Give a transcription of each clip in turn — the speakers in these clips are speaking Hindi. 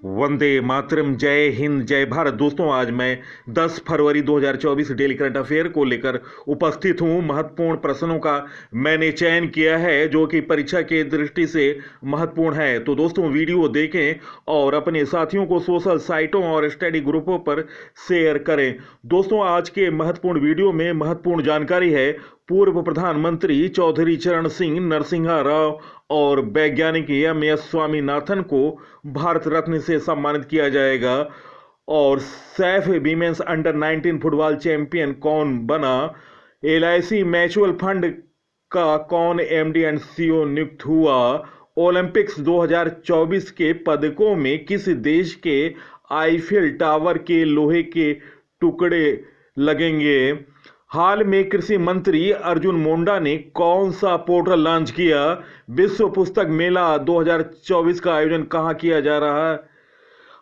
वंदे मातरम। जय हिंद, जय भारत। दोस्तों, आज मैं 10 फरवरी 2024 डेली करंट अफेयर को लेकर उपस्थित हूं। महत्वपूर्ण प्रश्नों का मैंने चयन किया है जो कि परीक्षा के दृष्टि से महत्वपूर्ण है। तो दोस्तों, वीडियो देखें और अपने साथियों को सोशल साइटों और स्टडी ग्रुपों पर शेयर करें। दोस्तों, आज के महत्वपूर्ण वीडियो में महत्वपूर्ण जानकारी है। पूर्व प्रधानमंत्री चौधरी चरण सिंह नरसिम्हा राव और वैज्ञानिक एम.एस. स्वामीनाथन को भारत रत्न से सम्मानित किया जाएगा। और Saif women's under 19 football champion कौन बना? एलआईसी म्यूचुअल फंड का कौन एमडी एंड सीईओ नियुक्त हुआ? ओलंपिक्स 2024 के पदकों में किस देश के आईफिल टावर के लोहे के टुकड़े लगेंगे? हाल में कृषि मंत्री अर्जुन मुंडा ने कौन सा पोर्टल लॉन्च किया? विश्व पुस्तक मेला 2024 का आयोजन कहाँ किया जा रहा है?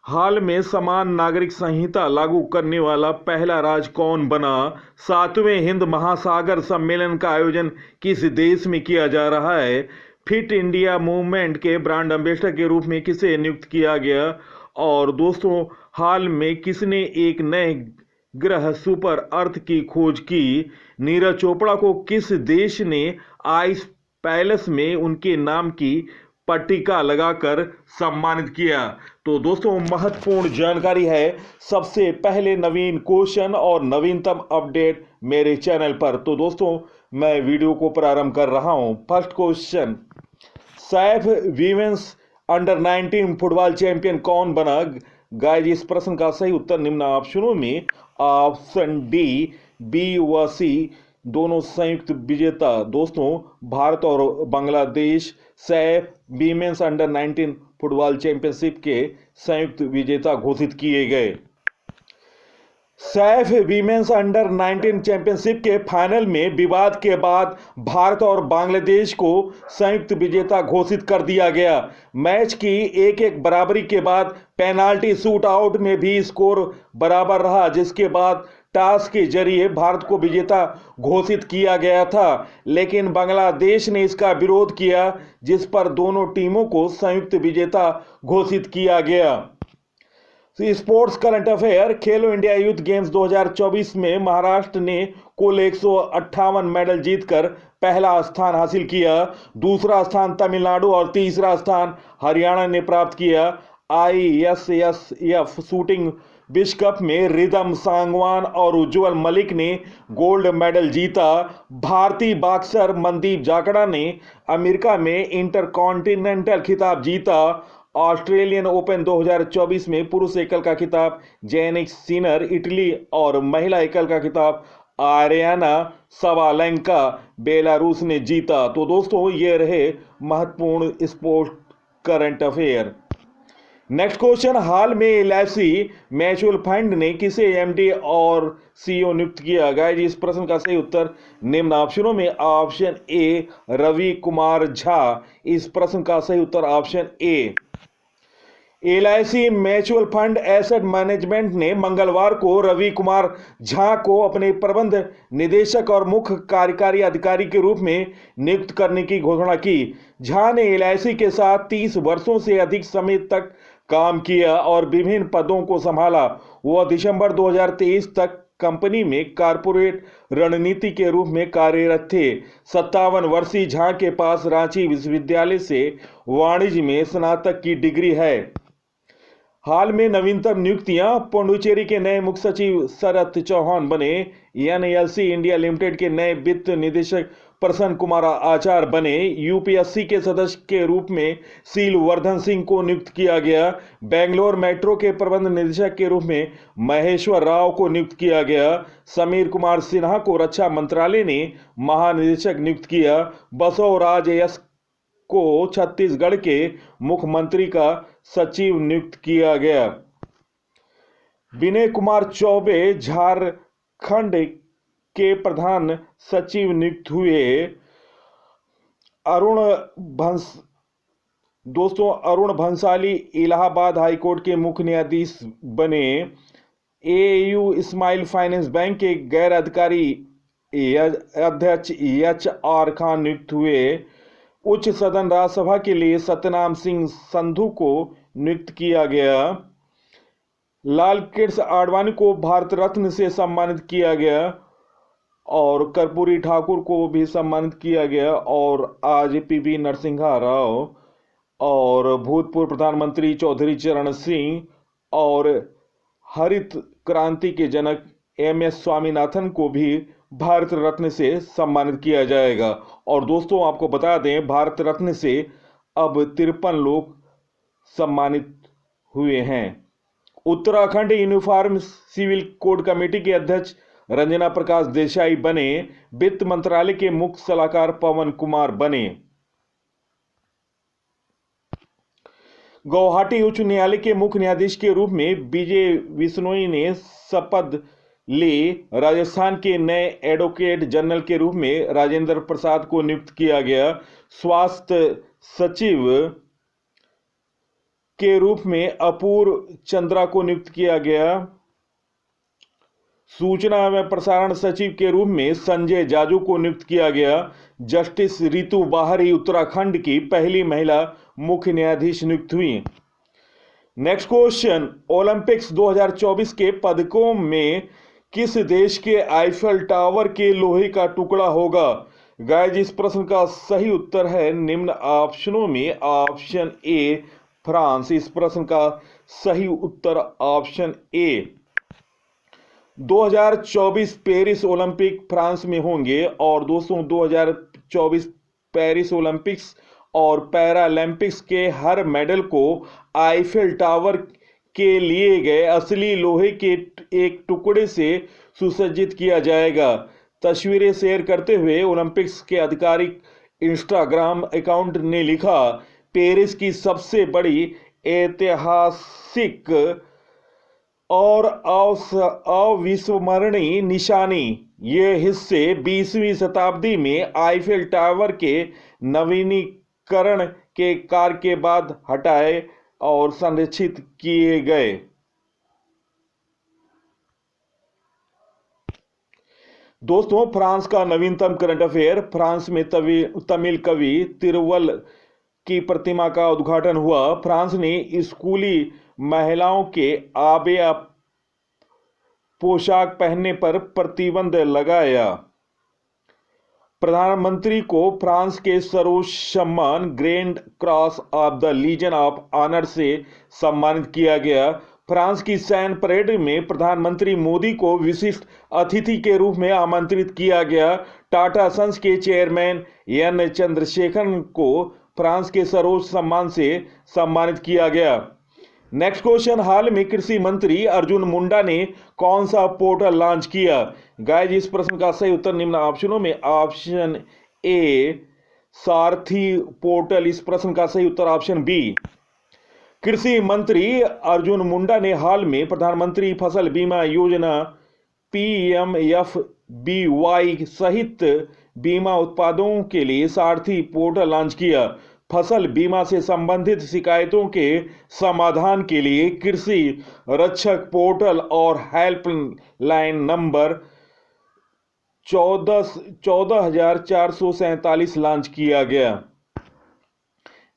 हाल में समान नागरिक संहिता लागू करने वाला पहला राज्य कौन बना? 7वें हिंद महासागर सम्मेलन का आयोजन किस देश में किया जा रहा है? फिट इंडिया मूवमेंट के ब्रांड एम्बेसडर के रूप में किसे नियुक्त किया गया? और दोस्तों, हाल में किसने एक नए ग्रह सुपर अर्थ की खोज की? नीरज चोपड़ा को किस देश ने आइस पैलेस में उनके नाम की पट्टिका लगाकर सम्मानित किया? तो दोस्तों, महत्वपूर्ण जानकारी है। सबसे पहले नवीन क्वेश्चन और नवीनतम अपडेट मेरे चैनल पर। तो दोस्तों, मैं वीडियो को प्रारंभ कर रहा हूं। First question, Saif women's under 19 football champion कौन बना? गाइस, इस प्रश्न का सही उत्तर निम्न ऑप्शनों में ऑप्शन डी, बी व सी दोनों संयुक्त विजेता। दोस्तों, भारत और Bangladesh Saif women's under 19 football championship के संयुक्त विजेता घोषित किए गए। सैफ वीमेंस अंडर 19 चैंपियनशिप के फाइनल में विवाद के बाद भारत और बांग्लादेश को संयुक्त विजेता घोषित कर दिया गया। मैच की 1-1 बराबरी के बाद पेनाल्टी शूट आउट में भी स्कोर बराबर रहा, जिसके बाद टॉस के जरिए भारत को विजेता घोषित किया गया था, लेकिन बांग्लादेश ने इसका विरोध किया, जिस पर दोनों टीमों को संयुक्त विजेता घोषित किया गया। स्पोर्ट्स करंट अफेयर, खेलो इंडिया यूथ गेम्स 2024 में महाराष्ट्र ने कुल 158 मेडल जीतकर पहला स्थान हासिल किया। दूसरा स्थान तमिलनाडु और तीसरा स्थान हरियाणा ने प्राप्त किया। आईएसएसएफ शूटिंग विश्व कप में रिदम सांगवान और उज्जवल मलिक ने गोल्ड मेडल जीता। भारतीय बॉक्सर मनदीप जाखड़ ने अमेरिका में इंटरकॉन्टिनेंटल खिताब जीता। ऑस्ट्रेलियन ओपन 2024 में पुरुष एकल का खिताब जेनिक सिनर इटली और महिला एकल का खिताब आर्याना सवालेंका बेलारूस ने जीता। तो दोस्तों, ये रहे महत्वपूर्ण sport current affair. Next question, हाल में एलआईसी म्यूचुअल फंड ने किसे एमडी और सीईओ नियुक्त किया? गाइस, इस प्रश्न का सही उत्तर निम्न ऑप्शनों में ऑप्शन ए रवि कुमार झा। इस प्रश्न का सही उत्तर option A. LIC mutual fund asset management ने मंगलवार को रवि कुमार झा को अपने प्रबंध निदेशक और मुख्य कार्यकारी अधिकारी के रूप में नियुक्त करने की घोषणा की। झा ने एलआईसी के साथ 30 वर्षों से अधिक समय तक काम किया और विभिन्न पदों को संभाला। वह दिसंबर 2023 तक कंपनी में कारपोरेट रणनीति के रूप में कार्यरत थे। 57 वर्षीय झा के पास रांची विश्वविद्यालय से वाणिज्य में स्नातक की डिग्री है। हाल में नवीनतम नियुक्तियां, पुडुचेरी के नए मुख्य सचिव शरत चौहान बने। एनएलसी इंडिया लिमिटेड के नए वित्त निदेशक प्रसन्न कुमार आचार बने। यूपीएससी के सदस्य के रूप में सील वर्धन सिंह को नियुक्त किया गया। बेंगलोर मेट्रो के प्रबंध निदेशक के रूप में महेश्वर राव को नियुक्त किया गया। समीर कुमार सिन्हा को रक्षा मंत्रालय ने महानिदेशक नियुक्त किया। बसवराज एस को छत्तीसगढ़ के मुख्यमंत्री का सचिव नियुक्त किया गया। विनय कुमार चौबे झारखंड के प्रधान सचिव नियुक्त हुए। अरुण भंसाली इलाहाबाद हाईकोर्ट के मुख्य न्यायाधीश बने। एयू स्माइल फाइनेंस बैंक के गैर अधिकारी अध्यक्ष एच.आर. खान नियुक्त हुए। उच्च सदन राज्यसभा के लिए सत्यनाम सिंह संधू को नियुक्त किया गया। लाल कृष्ण आडवाणी को भारत रत्न से सम्मानित किया गया और कर्पूरी ठाकुर को भी सम्मानित किया गया। और आज पीवी नरसिम्हा राव और भूतपूर्व प्रधानमंत्री चौधरी चरण सिंह और हरित क्रांति के जनक एमएस स्वामीनाथन को भी भारत रत्न से सम्मानित किया जाएगा। और दोस्तों आपको बता दें, भारत रत्न से अब 53 लोग सम्मानित हुए हैं। Uttarakhand uniform civil code committee के अध्यक्ष रंजना प्रकाश देसाई बने। वित्त मंत्रालय के मुख्य सलाहकार पवन कुमार बने। गुवाहाटी उच्च न्यायालय के मुख्य न्यायाधीश के रूप में विजय बिश्नोई ने शपथ ली। राजस्थान के नए एडवोकेट जनरल के रूप में राजेंद्र प्रसाद को नियुक्त किया गया। स्वास्थ्य सचिव के रूप में अपूर्व चंद्रा को नियुक्त किया गया। सूचना एवं प्रसारण सचिव के रूप में संजय जाजू को नियुक्त किया गया। जस्टिस रितु बाहरी उत्तराखंड की पहली महिला मुख्य न्यायाधीश नियुक्त हुई। नेक्स्ट क्वेश्चन, ओलंपिक्स 2024 के पदकों में किस देश के आईफेल टावर के लोहे का टुकड़ा होगा? गाइस, इस प्रश्न का सही उत्तर है निम्न ऑप्शनों में ऑप्शन ए फ्रांस। इस प्रश्न का सही उत्तर option A. 2024 Paris Olympic France में होंगे। और दोस्तों 2024 पेरिस ओलंपिक्स और पैरालंपिक्स के हर मेडल को आईफेल टावर के लिए गए असली लोहे के एक टुकड़े से सुसज्जित किया जाएगा। तस्वीरें शेयर करते हुए ओलंपिक्स के आधिकारिक इंस्टाग्राम अकाउंट ने लिखा, पेरिस की सबसे बड़ी ऐतिहासिक और अविस्मरणीय निशानी। ये हिस्से 20वीं शताब्दी में आईफेल टावर के नवीनीकरण के कार्य के बाद हटाए और संरक्षित किए गए। दोस्तों फ्रांस का नवीनतम करंट अफेयर, फ्रांस में तमिल कवि तिरुवल की प्रतिमा का उद्घाटन हुआ। फ्रांस ने स्कूली महिलाओं के आबेया पोशाक पहनने पर प्रतिबंध लगाया। प्रधानमंत्री को फ्रांस के सर्वोच्च सम्मान Grand Cross of the Legion of Honour से सम्मानित किया गया। फ्रांस की सैन्य परेड में प्रधानमंत्री मोदी को विशिष्ट अतिथि के रूप में आमंत्रित किया गया। टाटा सन्स के चेयरमैन एन चंद्रशेखरन को फ्रांस के सर्वोच्च सम्मान से सम्मानित किया गया। नेक्स्ट क्वेश्चन, हाल में कृषि मंत्री अर्जुन मुंडा ने कौन सा पोर्टल लॉन्च किया? गाइस, इस प्रश्न का सही उत्तर निम्न ऑप्शनों में ऑप्शन ए सारथी पोर्टल। इस प्रश्न का सही उत्तर ऑप्शन बी। कृषि मंत्री अर्जुन मुंडा ने हाल में प्रधानमंत्री फसल बीमा योजना PMFBY सहित बीमा उत्पादों के लिए सारथी पोर्टल लॉन्च किया। फसल बीमा से संबंधित शिकायतों के समाधान के लिए कृषि रक्षक पोर्टल और हेल्पलाइन नंबर 14,447 लॉन्च किया गया।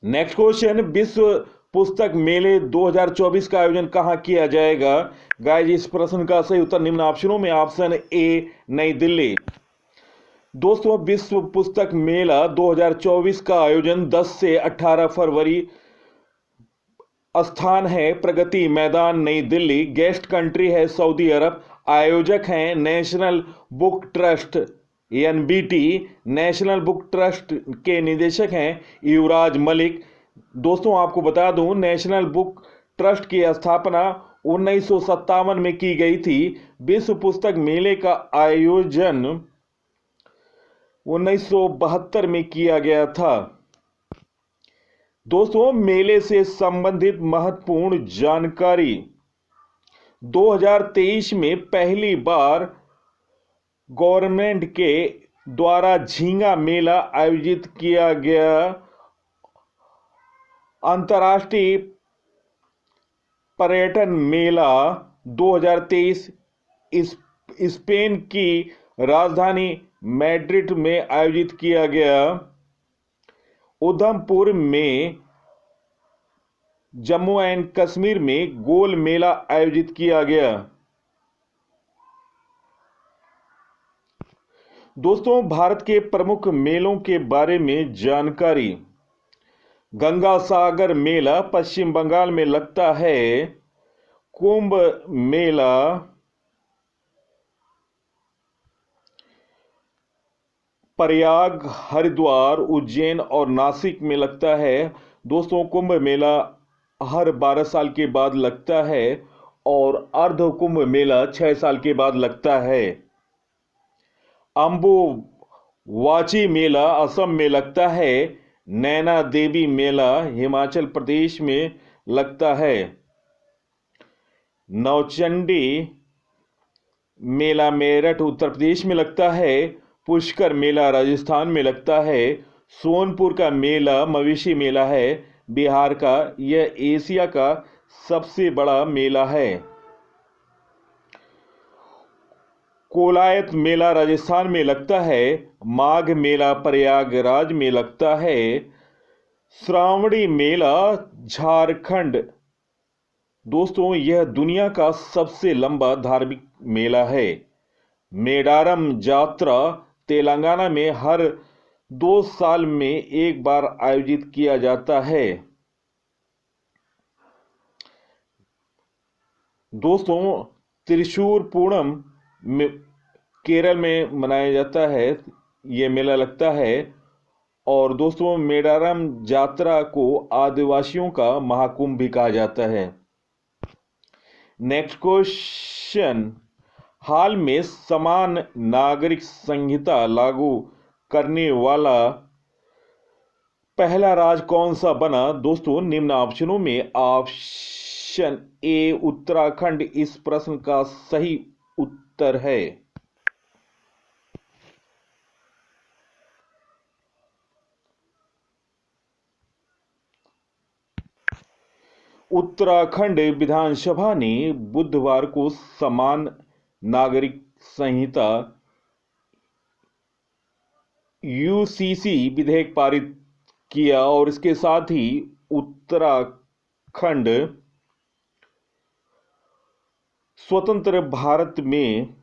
नेक्स्ट क्वेश्चन, विश्व पुस्तक मेले 2024 का आयोजन कहां किया जाएगा? गाइस, इस प्रश्न का सही उत्तर निम्न ऑप्शनों में ऑप्शन ए नई दिल्ली। दोस्तों विश्व पुस्तक मेला 2024 का आयोजन 10 से 18 फरवरी, स्थान है प्रगति मैदान नई दिल्ली, गेस्ट कंट्री है सऊदी अरब, आयोजक हैं national book trust NBT, national book trust के निदेशक हैं युवराज मलिक। दोस्तों आपको बता दूं, नेशनल बुक ट्रस्ट की स्थापना 1957 में की गई थी। विश्व पुस्तक मेले का आयोजन 1972 में किया गया था। दोस्तों मेले से संबंधित महत्वपूर्ण जानकारी, 2023 में पहली बार गवर्नमेंट के द्वारा झींगा मेला आयोजित किया गया। अंतर्राष्ट्रीय पर्यटन मेला 2023 स्पेन की राजधानी मैड्रिड में आयोजित किया गया। उधमपुर में जम्मू एंड कश्मीर में गोल मेला आयोजित किया गया। दोस्तों, भारत के प्रमुख मेलों के बारे में जानकारी। गंगा सागर मेला पश्चिम बंगाल में लगता है। कुंभ मेला प्रयाग, हरिद्वार, उज्जैन और नासिक में लगता है। दोस्तों, कुंभ मेला हर 12 साल के बाद लगता है और अर्ध कुंभ मेला 6 साल के बाद लगता है। अंबुवाची मेला असम में लगता है। नैना देवी मेला हिमाचल प्रदेश में लगता है। नौचंडी मेला मेरठ उत्तर प्रदेश में लगता है। पुष्कर मेला राजस्थान में लगता है। सोनपुर का मेला मवेशी मेला है बिहार का। यह एशिया का सबसे बड़ा मेला है। कोलायत मेला राजस्थान में लगता है। माघ मेला प्रयागराज में लगता है। श्रावणी मेला झारखंड। दोस्तों, यह दुनिया का सबसे लंबा धार्मिक मेला है। मेडारम यात्रा तेलंगाना में हर 2 साल में एक बार आयोजित किया जाता है। दोस्तों, त्रिशूर पूर्णम केरल में मनाया जाता है। यह मेला लगता है। और दोस्तों, मेडारम यात्रा को आदिवासियों का महाकुंभ भी कहा जाता है। नेक्स्ट क्वेश्चन, हाल में समान नागरिक संहिता लागू करने वाला पहला राज्य कौन सा बना? दोस्तों, निम्न ऑप्शनों में ऑप्शन ए उत्तराखंड इस प्रश्न का सही उत्तर है। उत्तराखंड विधानसभा ने बुधवार को समान नागरिक संहिता यूसीसी विधेयक पारित किया और इसके साथ ही उत्तराखंड स्वतंत्र भारत में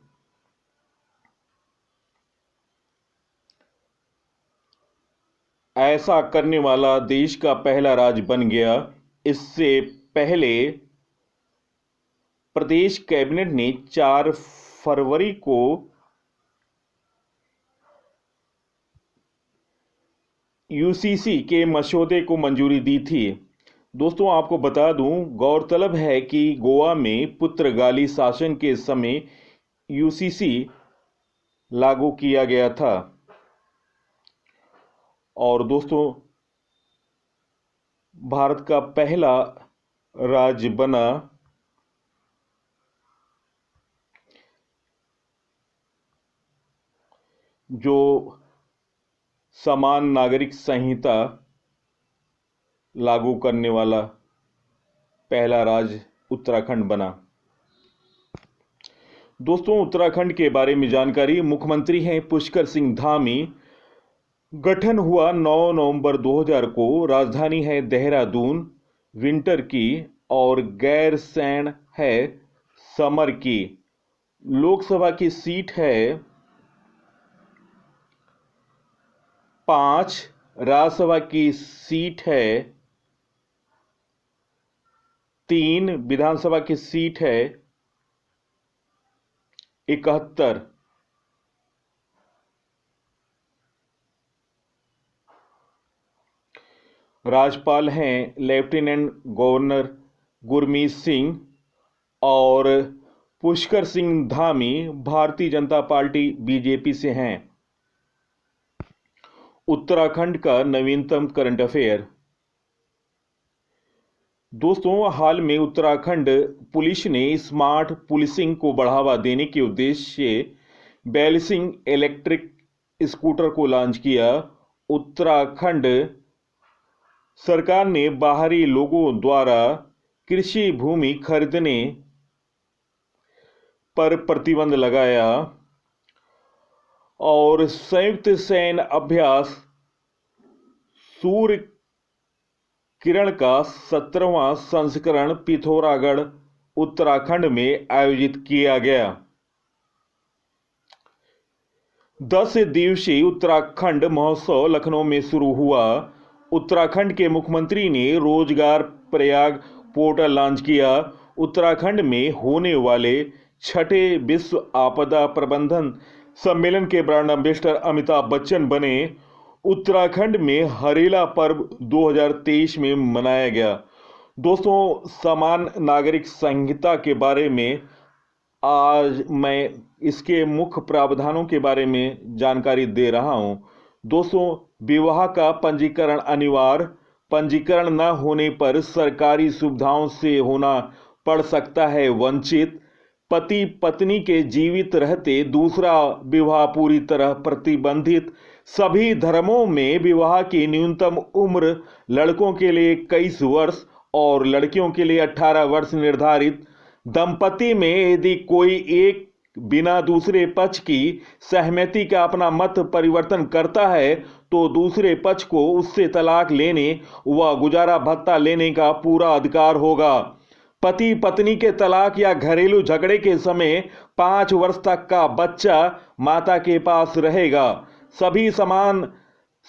ऐसा करने वाला देश का पहला राज्य बन गया। इससे पहले प्रदेश कैबिनेट ने 4 फरवरी को यूसीसी के मसौदे को मंजूरी दी थी। दोस्तों, आपको बता दूं, गौरतलब है कि गोवा में पुर्तगाली शासन के समय यूसीसी लागू किया गया था। और दोस्तों, भारत का पहला राज्य बना जो समान नागरिक संहिता लागू करने वाला पहला राज्य उत्तराखंड बना। दोस्तों, उत्तराखंड के बारे में जानकारी। मुख्यमंत्री हैं पुष्कर सिंह धामी। गठन हुआ 9 नवंबर 2000 को। राजधानी है देहरादून विंटर की और गैरसैंण है समर की। लोकसभा की सीट है 5। राज्यसभा की सीट है 3। विधानसभा की सीट है 71। राज्यपाल हैं लेफ्टिनेंट गवर्नर गुरमीत सिंह और पुष्कर सिंह धामी भारतीय जनता पार्टी बीजेपी से हैं। उत्तराखंड का नवीनतम करंट अफेयर। दोस्तों, हाल में उत्तराखंड पुलिस ने स्मार्ट पुलिसिंग को बढ़ावा देने के उद्देश्य से बैलेंसिंग इलेक्ट्रिक स्कूटर को लॉन्च किया। उत्तराखंड सरकार ने बाहरी लोगों द्वारा कृषि भूमि खरीदने पर प्रतिबंध लगाया और संयुक्त सैन्य अभ्यास सूर्य किरण का 17वां संस्करण पिथौरागढ़ उत्तराखंड में आयोजित किया गया। 10 दिवसीय उत्तराखंड महोत्सव लखनऊ में शुरू हुआ। उत्तराखंड के मुख्यमंत्री ने रोजगार प्रयाग पोर्टल लॉन्च किया। उत्तराखंड में होने वाले छठे विश्व आपदा प्रबंधन सम्मेलन के ब्रांड एम्बेसडर अमिताभ बच्चन बने। उत्तराखंड में हरेला पर्व 2023 में मनाया गया। दोस्तों, समान नागरिक संहिता के बारे में आज मैं इसके मुख्य प्रावधानों के बारे में जानकारी दे रहा हूं। दोस्तों, विवाह का पंजीकरण अनिवार्य। पंजीकरण न होने पर सरकारी सुविधाओं से होना पड़ सकता है वंचित। पति पत्नी के जीवित रहते दूसरा विवाह पूरी तरह प्रतिबंधित। सभी धर्मों में विवाह की न्यूनतम उम्र लड़कों के लिए 21 वर्ष और लड़कियों के लिए 18 वर्ष निर्धारित। दंपति में यदि कोई एक बिना दूसरे पक्ष की सहमति का अपना मत परिवर्तन करता है तो दूसरे पक्ष को उससे तलाक लेने व गुजारा भत्ता लेने का पूरा अधिकार होगा। पति पत्नी के तलाक या घरेलू झगड़े के समय 5 वर्ष तक का बच्चा माता के पास रहेगा।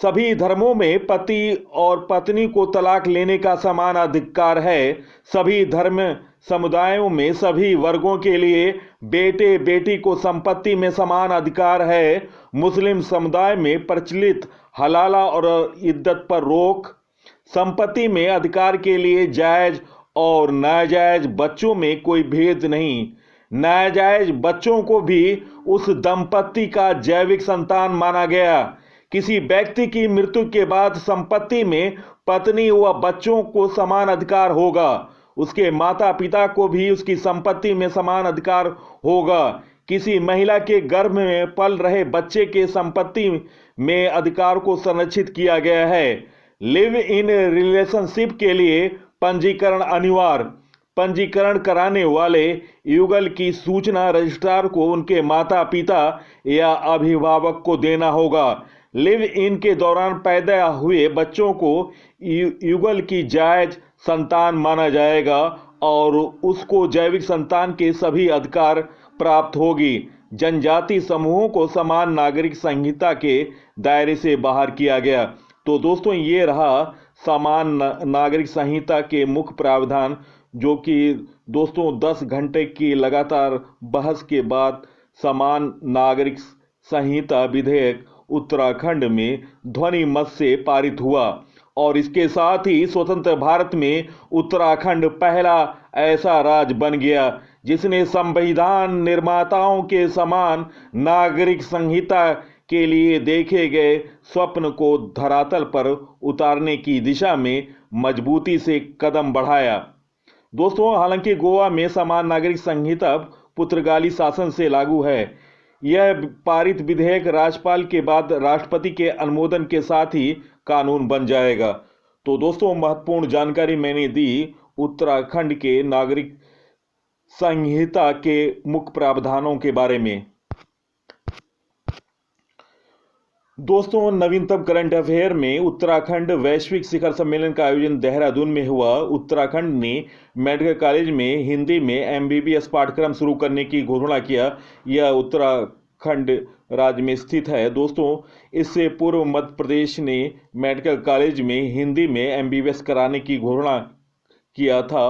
सभी धर्मों में पति और पत्नी को तलाक लेने का समान अधिकार है। सभी धर्म समुदायों में सभी वर्गों के लिए बेटे बेटी को संपत्ति में समान अधिकार है। मुस्लिम समुदाय में प्रचलित हलाला और इद्दत पर रोक। संपत्ति में अधिकार के लिए जायज और नाजायज बच्चों में कोई भेद नहीं। नाजायज बच्चों को भी उस दंपति का जैविक संतान माना गया। किसी व्यक्ति की मृत्यु के बाद संपत्ति में पत्नी व बच्चों को समान अधिकार होगा। उसके माता पिता को भी उसकी संपत्ति में समान अधिकार होगा। किसी महिला के गर्भ में पल रहे बच्चे के संपत्ति में अधिकार को संरक्षित किया गया है। लिव इन रिलेशनशिप के लिए पंजीकरण अनिवार्य। पंजीकरण कराने वाले युगल की सूचना रजिस्ट्रार को उनके माता पिता या अभिभावक को देना होगा। लिव इन के दौरान पैदा हुए बच्चों को युगल की जायज संतान माना जाएगा और उसको जैविक संतान के सभी अधिकार प्राप्त होगी। जनजाति समूहों को समान नागरिक संहिता के दायरे से बाहर किया गया। तो दोस्तों, ये रहा समान नागरिक संहिता के मुख्य प्रावधान, जो कि दोस्तों 10 घंटे की लगातार बहस के बाद समान नागरिक संहिता विधेयक उत्तराखंड में ध्वनि मत से पारित हुआ। और इसके साथ ही स्वतंत्र भारत में उत्तराखंड पहला ऐसा राज्य बन गया जिसने संविधान निर्माताओं के समान नागरिक संहिता के लिए देखे गए स्वप्न को धरातल पर उतारने की दिशा में मजबूती से कदम बढ़ाया। दोस्तों, हालांकि गोवा में समान नागरिक संहिता पुर्तगाली शासन से लागू है। यह पारित विधेयक राज्यपाल के बाद राष्ट्रपति के अनुमोदन के साथ ही कानून बन जाएगा। तो दोस्तों, महत्वपूर्ण जानकारी मैंने दी उत्तराखंड के नागरिक संहिता के मुख्य प्रावधानों के बारे में। दोस्तों, नवीनतम करंट अफेयर में उत्तराखंड वैश्विक शिखर सम्मेलन का आयोजन देहरादून में हुआ। उत्तराखंड ने मेडिकल कॉलेज में हिंदी में एमबीबीएस पाठ्यक्रम शुरू करने की घोषणा किया। यह उत्तराखंड राज्य में स्थित है। दोस्तों, इससे पूर्व मध्य प्रदेश ने मेडिकल कॉलेज में हिंदी में एमबीबीएस कराने की घोषणा किया था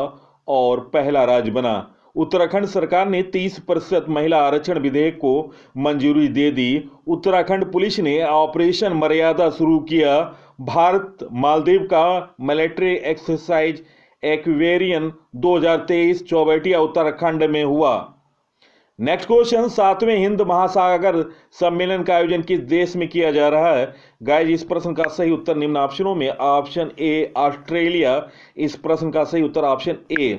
और पहला राज्य बना। उत्तराखंड सरकार ने 30% महिला आरक्षण विधेयक को मंजूरी दे दी। उत्तराखंड पुलिस ने ऑपरेशन मर्यादा शुरू किया। भारत मालदीव का military exercise Aquarian 2023 Chaubatia Uttarakhand में हुआ। नेक्स्ट क्वेश्चन, 7वें हिंद महासागर सम्मेलन का आयोजन किस देश में किया जा रहा है? गाइज, इस प्रश्न का सही उत्तर निम्न ऑप्शनों में ऑप्शन ए ऑस्ट्रेलिया। इस प्रश्न का सही उत्तर ऑप्शन ए।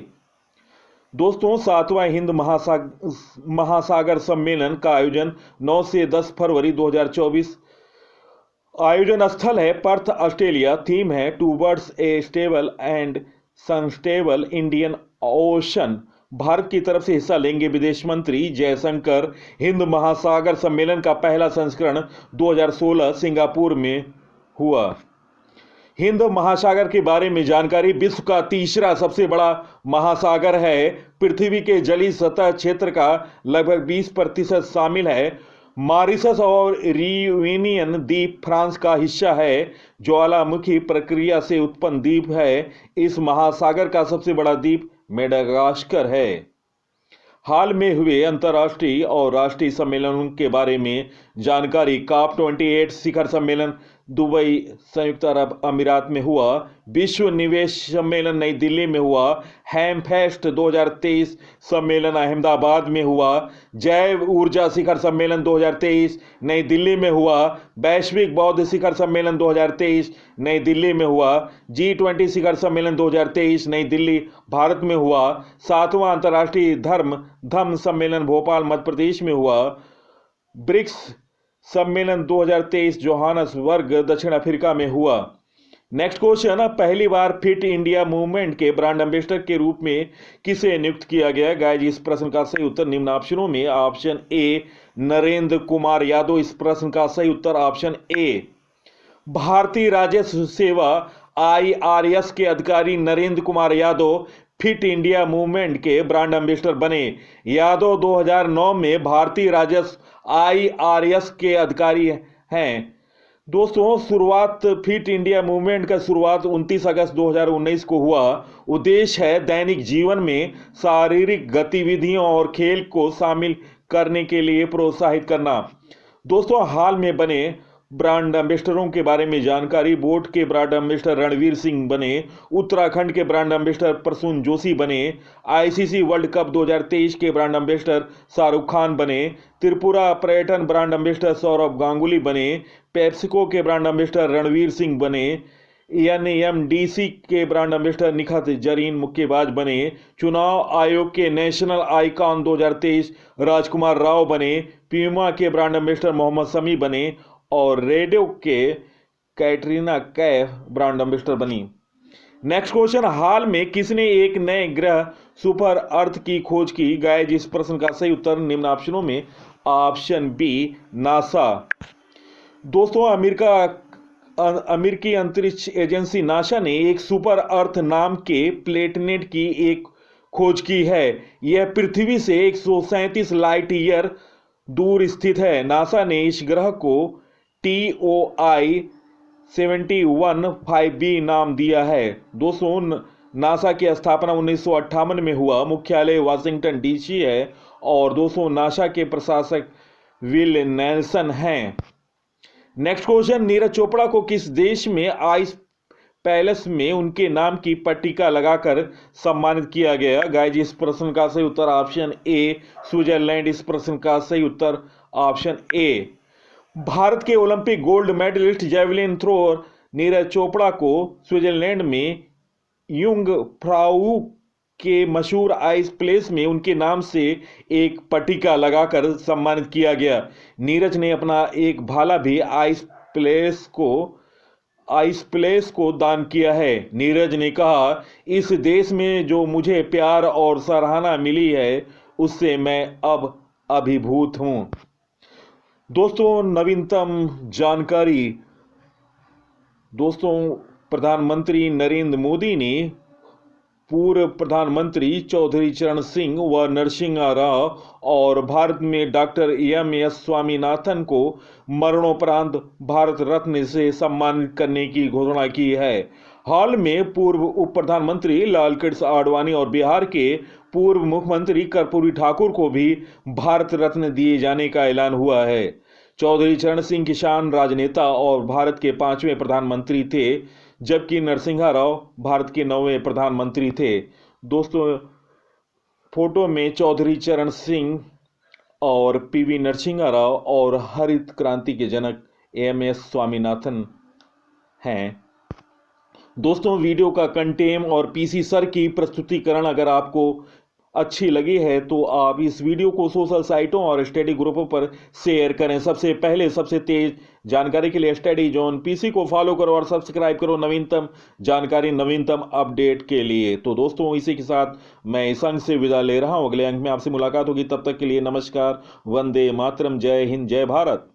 दोस्तों, 7वां हिंद महासागर सम्मेलन का आयोजन 9 से 10 फरवरी 2024। आयोजन स्थल है पर्थ, ऑस्ट्रेलिया। थीम है towards a stable and sustainable Indian ocean. Bharat की तरफ से हिस्सा लेंगे विदेश मंत्री जयशंकर। हिंद महासागर सम्मेलन का पहला संस्करण 2016 सिंगापुर में हुआ। हिंद महासागर के बारे में जानकारी। विश्व का तीसरा सबसे बड़ा महासागर है। पृथ्वी के जलीय सतह क्षेत्र का लगभग 20% शामिल है। मॉरिशस और रियूनियन द्वीप फ्रांस का हिस्सा है। ज्वालामुखी प्रक्रिया से उत्पन्न द्वीप है। इस महासागर का सबसे बड़ा द्वीप मेडागास्कर है। हाल में हुए अंतर्राष्ट्रीय और राष्ट्रीय सम्मेलनों के बारे में जानकारी। COP28 शिखर सम्मेलन दुबई संयुक्त अरब अमीरात में हुआ। विश्व निवेश सम्मेलन नई दिल्ली में हुआ। हैमफेस्ट 2023 सम्मेलन अहमदाबाद में हुआ। जैव ऊर्जा शिखर सम्मेलन 2023 नई दिल्ली में हुआ। वैश्विक बौद्ध शिखर सम्मेलन 2023 नई दिल्ली में हुआ। G20 शिखर सम्मेलन 2023 नई दिल्ली भारत में हुआ। 7वां अंतर्राष्ट्रीय धम्म सम्मेलन भोपाल मध्य प्रदेश में हुआ। ब्रिक्स सम्मेलन 2023 जोहानसबर्ग दक्षिण अफ्रीका में हुआ। नेक्स्ट क्वेश्चन, पहली बार फिट इंडिया मूवमेंट के ब्रांड एम्बेसडर के रूप में किसे नियुक्त किया गया? गाइस, इस प्रश्न का सही उत्तर निम्न ऑप्शनों में ऑप्शन ए नरेंद्र कुमार यादव। इस प्रश्न का सही उत्तर ऑप्शन ए। भारतीय राजस्व सेवा IRS के अधिकारी Narendra Kumar Yadav fit India movement के ब्रांड एम्बेसडर बने। यादव 2009 में भारतीय राजस्व IRS के अधिकारी हैं। दोस्तों, शुरुआत फिट इंडिया मूवमेंट का शुरुआत 29 अगस्त 2019 को हुआ। उद्देश्य है दैनिक जीवन में शारीरिक गतिविधियों और खेल को शामिल करने के लिए प्रोत्साहित करना। दोस्तों, हाल में बने ब्रांड एम्बेसडरों के बारे में जानकारी। बोट के ब्रांड एम्बेसडर रणवीर सिंह बने। उत्तराखंड के ब्रांड एम्बेसडर प्रसून जोशी बने। ICC वर्ल्ड कप 2023 के ब्रांड एम्बेसडर शाहरुख खान बने। त्रिपुरा पर्यटन ब्रांड एम्बेसडर सौरभ गांगुली बने। पेप्सिको के ब्रांड एम्बेसडर रणवीर सिंह बने। NMDC के ब्रांड एम्बेसडर निखत जरीन मुक्केबाज बने। चुनाव आयोग के नेशनल आइकॉन 2023 राजकुमार राव बने। प्यूमा के ब्रांड एम्बेसडर मोहम्मद शमी बने और रेडियो के कैटरीना कैफ ब्रांड एम्बेसडर बनी। नेक्स्ट क्वेश्चन, हाल में किसने एक नए ग्रह सुपर अर्थ की खोज की? गाइस, इस प्रश्न का सही उत्तर निम्न ऑप्शनों में ऑप्शन बी नासा। दोस्तों, अमेरिकी अंतरिक्ष एजेंसी नासा ने एक सुपर अर्थ नाम के प्लेनेट की एक खोज की है। यह पृथ्वी से 137 लाइट ईयर दूर स्थित है। नासा ने इस ग्रह को TOI 7152b नाम दिया है। दोस्तों, नासा की स्थापना 1958 में हुआ। मुख्यालय वाशिंगटन DC है और दोस्तों नासा के प्रशासक विल नेल्सन हैं। नेक्स्ट क्वेश्चन, नीरज चोपड़ा को किस देश में आइस पैलेस में उनके नाम की पट्टिका लगाकर सम्मानित किया गया? गाइस, इस प्रश्न का सही उत्तर ऑप्शन ए स्विट्जरलैंड। इस प्रश्न का सही उत्तर ऑप्शन ए। भारत के Olympic gold medalist javelin thrower Neeraj Chopra को स्विट्जरलैंड में युंग फ्राउ के मशहूर आइस प्लेस में उनके नाम से एक पट्टिका लगाकर सम्मानित किया गया। नीरज ने अपना एक भाला भी आइस प्लेस को दान किया है। नीरज ने कहा, इस देश में जो मुझे प्यार और सराहना मिली है उससे मैं अब अभिभूत हूं। दोस्तों, नवीनतम जानकारी। दोस्तों, प्रधानमंत्री नरेंद्र मोदी ने पूर्व प्रधानमंत्री चौधरी चरण सिंह व नरसिंहा राव और भारत में डॉक्टर MS स्वामीनाथन को मरणोपरांत भारत रत्न से सम्मानित करने की घोषणा की है। हाल में पूर्व उप प्रधानमंत्री लालकृष्ण आडवाणी और बिहार के पूर्व मुख्यमंत्री कर्पूरी ठाकुर को भी भारत रत्न दिए जाने का ऐलान हुआ है। चौधरी चरण सिंह किसान राजनेता और भारत के 5वें प्रधानमंत्री थे, जबकि नरसिंहा राव भारत के 9वें प्रधानमंत्री थे। दोस्तों, फोटो में चौधरी चरण सिंह और PV नरसिंहा राव और हरित क्रांति के जनक MS स्वामीनाथन हैं। दोस्तों, वीडियो का कंटेंट और PC सर की प्रस्तुतिकरण अगर आपको अच्छी लगी है तो आप इस वीडियो को सोशल साइटों और स्टडी ग्रुपों पर शेयर करें। सबसे पहले सबसे तेज जानकारी के लिए स्टडी जोन PC को फॉलो करो और सब्सक्राइब करो नवीनतम जानकारी, नवीनतम अपडेट के लिए। तो दोस्तों, इसी के साथ मैं इस अंक से विदा ले रहा हूं। अगले अंक में आपसे मुलाकात होगी, तब तक के लिए नमस्कार, वंदे मातरम, जय हिंद, जय भारत।